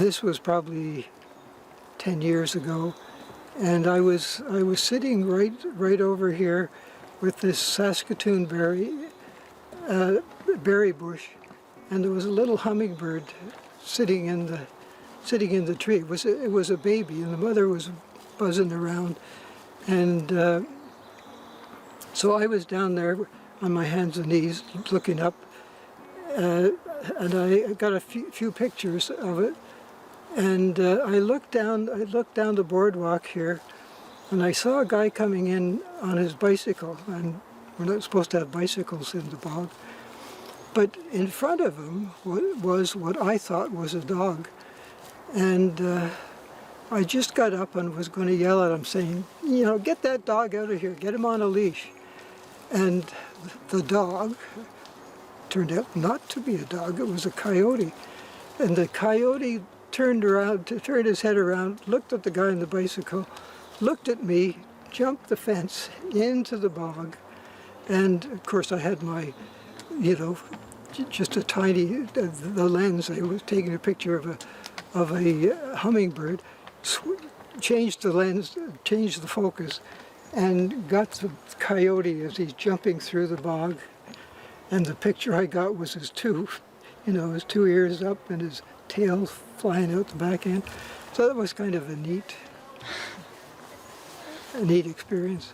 this was probably 10 years ago, and I was sitting right over here with this Saskatoon berry bush, and there was a little hummingbird sitting in the tree. It was a baby, and the mother was buzzing around, and so I was down there on my hands and knees looking up, and I got a few pictures of it. And I looked down the boardwalk here, and I saw a guy coming in on his bicycle, and we're not supposed to have bicycles in the bog. But in front of him was what I thought was a dog. And I just got up and was going to yell at him, saying, you know, get that dog out of here, get him on a leash. And the dog turned out not to be a dog, it was a coyote. And the coyote turned his head around, looked at the guy on the bicycle, looked at me, jumped the fence into the bog, and of course I had my, you know, just a tiny, the lens. I was taking a picture of a hummingbird, changed the lens, changed the focus, and got the coyote as he's jumping through the bog. And the picture I got was his two ears up and his tail flying out the back end. So that was kind of a neat experience.